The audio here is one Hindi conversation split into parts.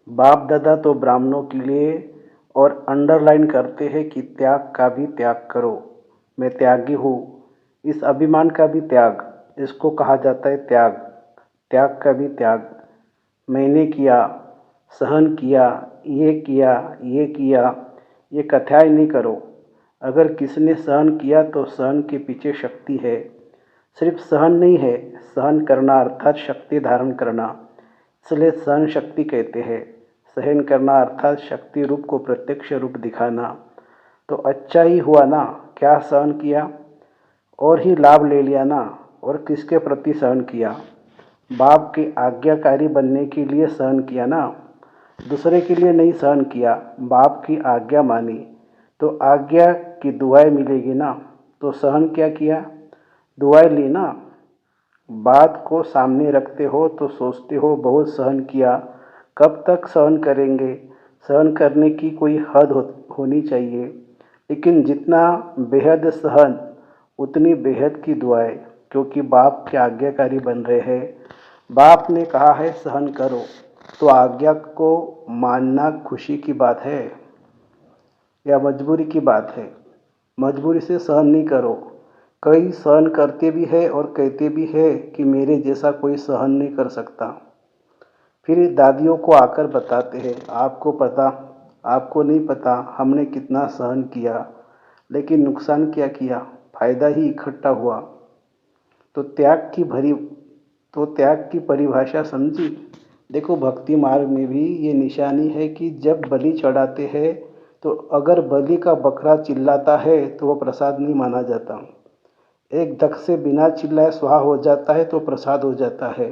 बाप दादा तो ब्राह्मणों के लिए और अंडरलाइन करते हैं कि त्याग का भी त्याग करो। मैं त्यागी हूँ, इस अभिमान का भी त्याग, इसको कहा जाता है त्याग। त्याग का भी त्याग। मैंने किया, सहन किया, ये किया, ये किया, ये कथाएं नहीं करो। अगर किसने सहन किया तो सहन के पीछे शक्ति है। सिर्फ सहन नहीं है, सहन करना अर्थात शक्ति धारण करना, इसलिए सहन शक्ति कहते हैं। सहन करना अर्थात शक्ति रूप को प्रत्यक्ष रूप दिखाना। तो अच्छा ही हुआ ना, क्या सहन किया और ही लाभ ले लिया ना। और किसके प्रति सहन किया? बाप के आज्ञाकारी बनने के लिए सहन किया ना, दूसरे के लिए नहीं सहन किया। बाप की आज्ञा मानी तो आज्ञा की दुआएं मिलेगी ना। तो सहन क्या किया? दुआएं ली ना। बात को सामने रखते हो तो सोचते हो बहुत सहन किया, कब तक सहन करेंगे? सहन करने की कोई हद होनी चाहिए। लेकिन जितना बेहद सहन उतनी बेहद की दुआएं, क्योंकि बाप के आज्ञाकारी बन रहे हैं। बाप ने कहा है सहन करो, तो आज्ञा को मानना खुशी की बात है या मजबूरी की बात है? मजबूरी से सहन नहीं करो। कई सहन करते भी है और कहते भी है कि मेरे जैसा कोई सहन नहीं कर सकता। फिर दादियों को आकर बताते हैं, आपको पता, आपको नहीं पता हमने कितना सहन किया, लेकिन नुकसान क्या किया, फायदा ही इकट्ठा हुआ। तो त्याग की परिभाषा समझी। देखो, भक्ति मार्ग में भी ये निशानी है कि जब बलि चढ़ाते हैं तो अगर बलि का बकरा चिल्लाता है तो वह प्रसाद नहीं माना जाता। एक धक से बिना चिल्लाए स्वाहा हो जाता है तो प्रसाद हो जाता है।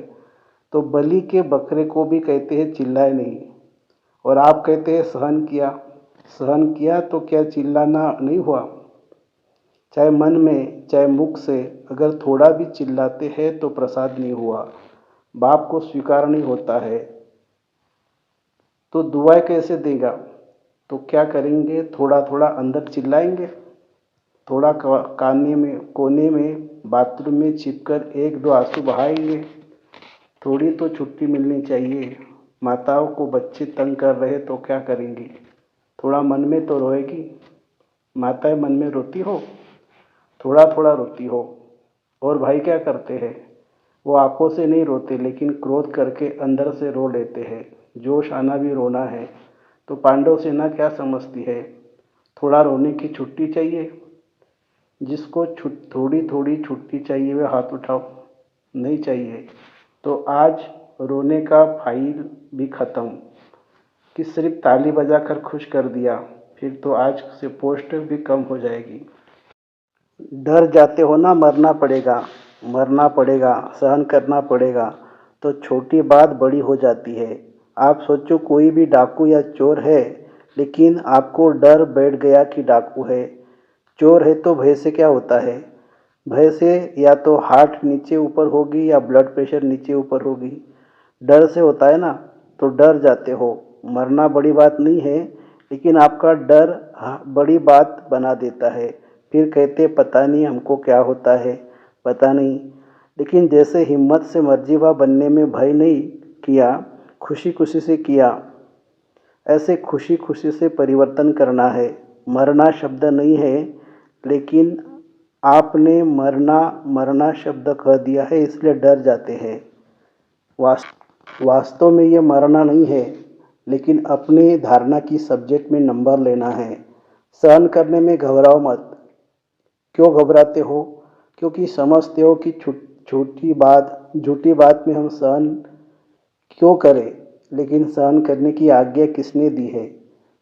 तो बलि के बकरे को भी कहते हैं चिल्लाए नहीं। और आप कहते हैं सहन किया। सहन किया तो क्या चिल्लाना नहीं हुआ? चाहे मन में चाहे मुख से अगर थोड़ा भी चिल्लाते हैं तो प्रसाद नहीं हुआ, बाप को स्वीकार नहीं होता है। तो दुआएं कैसे देगा? तो क्या करेंगे? थोड़ा थोड़ा अंदर चिल्लाएंगे, थोड़ा काने में कोने में बाथरूम में छिपकर एक दो आंसू बहाएंगे। थोड़ी तो छुट्टी मिलनी चाहिए। माताओं को बच्चे तंग कर रहे तो क्या करेंगी? थोड़ा मन में तो रोएगी। माताएं मन में रोती हो, थोड़ा थोड़ा रोती हो। और भाई क्या करते हैं? वो आंखों से नहीं रोते लेकिन क्रोध करके अंदर से रो लेते हैं। जोश आना भी रोना है। तो पांडव सेना क्या समझती है? थोड़ा रोने की छुट्टी चाहिए। जिसको थोड़ी थोड़ी छुट्टी चाहिए वे हाथ उठाओ। नहीं चाहिए तो आज रोने का फाइल भी ख़त्म, कि सिर्फ ताली बजाकर खुश कर दिया। फिर तो आज से पोस्ट भी कम हो जाएगी। डर जाते हो ना, मरना पड़ेगा, मरना पड़ेगा, सहन करना पड़ेगा, तो छोटी बात बड़ी हो जाती है। आप सोचो कोई भी डाकू या चोर है, लेकिन आपको डर बैठ गया कि डाकू है। चोर है तो भय से क्या होता है? भय से या तो हार्ट नीचे ऊपर होगी या ब्लड प्रेशर नीचे ऊपर होगी। डर से होता है ना। तो डर जाते हो। मरना बड़ी बात नहीं है, लेकिन आपका डर बड़ी बात बना देता है। फिर कहते पता नहीं हमको क्या होता है, पता नहीं। लेकिन जैसे हिम्मत से मर्जीवा बनने में भय नहीं किया, खुशी खुशी से किया, ऐसे खुशी खुशी से परिवर्तन करना है। मरना शब्द नहीं है, लेकिन आपने मरना मरना शब्द कह दिया है, इसलिए डर जाते हैं। वास्तव में ये मरना नहीं है, लेकिन अपनी धारणा की सब्जेक्ट में नंबर लेना है। सहन करने में घबराओ मत। क्यों घबराते हो? क्योंकि समझते हो कि छोटी बात झूठी बात में हम सहन क्यों करें। लेकिन सहन करने की आज्ञा किसने दी है?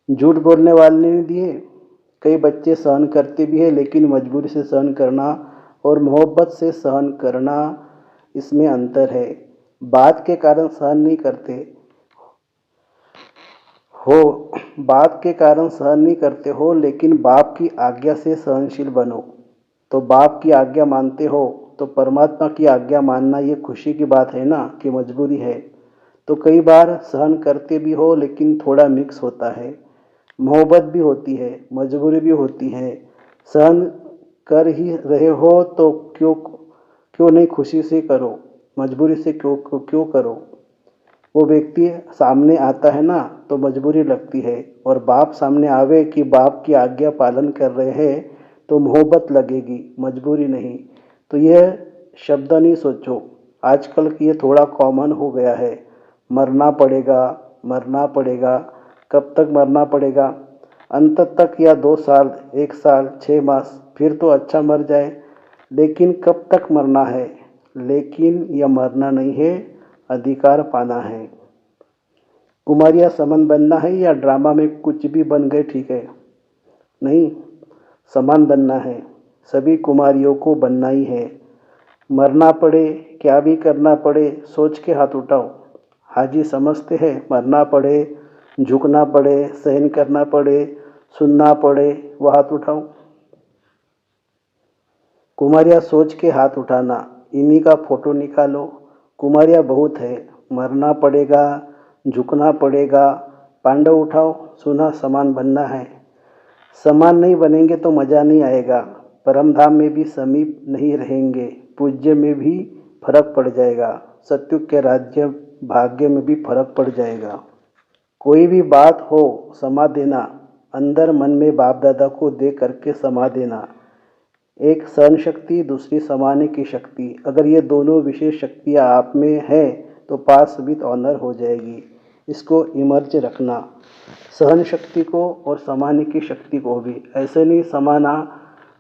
झूठ बोलने वाले ने दी है। कई बच्चे सहन करते भी है, लेकिन मजबूरी से सहन करना और मोहब्बत से सहन करना, इसमें अंतर है। बात के कारण सहन नहीं करते हो, बात के कारण सहन नहीं करते हो, लेकिन बाप की आज्ञा से सहनशील बनो। तो बाप की आज्ञा मानते हो तो परमात्मा की आज्ञा मानना ये खुशी की बात है ना, कि मजबूरी है। तो कई बार सहन करते भी हो, लेकिन थोड़ा मिक्स होता है। मोहब्बत भी होती है, मजबूरी भी होती है। सहन कर ही रहे हो तो क्यों क्यों नहीं खुशी से करो? मजबूरी से क्यों क्यों करो? वो व्यक्ति सामने आता है ना तो मजबूरी लगती है, और बाप सामने आवे कि बाप की आज्ञा पालन कर रहे हैं तो मोहब्बत लगेगी, मजबूरी नहीं। तो यह शब्द नहीं सोचो, आजकल की ये थोड़ा कॉमन हो गया है। मरना पड़ेगा, मरना पड़ेगा। कब तक मरना पड़ेगा? अंत तक, या 2 साल, 1 साल, 6 मास, फिर तो अच्छा मर जाए। लेकिन कब तक मरना है? लेकिन यह मरना नहीं है, अधिकार पाना है। कुमारियाँ समान बनना है या ड्रामा में कुछ भी बन गए ठीक है? नहीं, समान बनना है। सभी कुमारियों को बनना ही है। मरना पड़े, क्या भी करना पड़े, सोच के हाथ उठाओ। हाजी समझते हैं मरना पड़े, झुकना पड़े, सहन करना पड़े, सुनना पड़े, वह हाथ उठाओ। कुमारियाँ सोच के हाथ उठाना, इन्हीं का फोटो निकालो। कुमारियाँ बहुत है, मरना पड़ेगा, झुकना पड़ेगा। पांडव उठाओ, सुना समान बनना है। समान नहीं बनेंगे तो मज़ा नहीं आएगा। परमधाम में भी समीप नहीं रहेंगे, पूज्य में भी फर्क पड़ जाएगा। सत्युग के राज्य भाग्य में भी फर्क पड़ जाएगा। कोई भी बात हो समा देना, अंदर मन में बाप दादा को दे करके समा देना। एक सहन शक्ति, दूसरी समाने की शक्ति। अगर ये दोनों विशेष शक्तियाँ आप में है तो पास विद ऑनर हो जाएगी। इसको इमर्ज रखना, सहन शक्ति को और समाने की शक्ति को भी। ऐसे नहीं समाना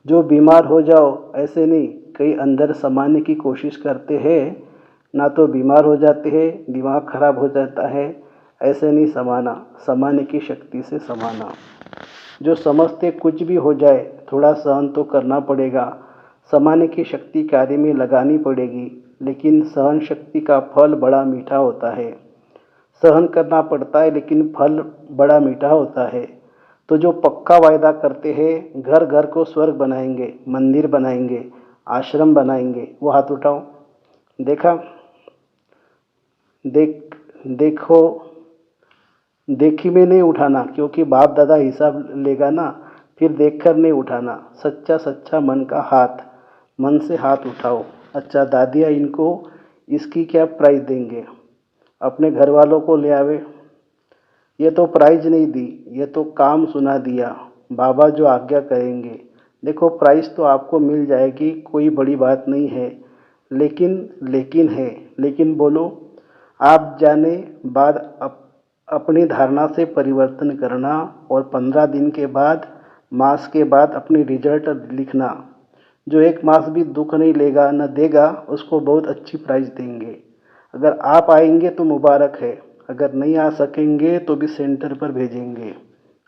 जो बीमार हो जाओ, ऐसे नहीं। कई अंदर समाने की कोशिश करते हैं ना तो बीमार हो जाते हैं, दिमाग खराब हो जाता है। ऐसे नहीं समाना, समाने की शक्ति से समाना। जो समझते कुछ भी हो जाए, थोड़ा सहन तो करना पड़ेगा। समाने की शक्ति कार्य में लगानी पड़ेगी, लेकिन सहन शक्ति का फल बड़ा मीठा होता है। सहन करना पड़ता है लेकिन फल बड़ा मीठा होता है। तो जो पक्का वायदा करते हैं घर घर को स्वर्ग बनाएंगे, मंदिर बनाएंगे, आश्रम बनाएंगे, वो हाथ उठाओ। देखा? देखो, देखी में नहीं उठाना, क्योंकि बाप दादा हिसाब लेगा ना। फिर देखकर नहीं उठाना। सच्चा सच्चा मन का हाथ, मन से हाथ उठाओ। अच्छा दादिया, इनको इसकी क्या प्राइस देंगे? अपने घर वालों को ले आवे। ये तो प्राइज नहीं दी, ये तो काम सुना दिया। बाबा जो आज्ञा करेंगे। देखो प्राइस तो आपको मिल जाएगी, कोई बड़ी बात नहीं है। लेकिन है, लेकिन बोलो। आप जाने बाद अपनी धारणा से परिवर्तन करना, और 15 दिन के बाद, मास के बाद अपनी रिजल्ट लिखना। जो 1 मास भी दुख नहीं लेगा न देगा, उसको बहुत अच्छी प्राइज देंगे। अगर आप आएंगे तो मुबारक है, अगर नहीं आ सकेंगे तो भी सेंटर पर भेजेंगे।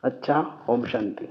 अच्छा, ओम शांति।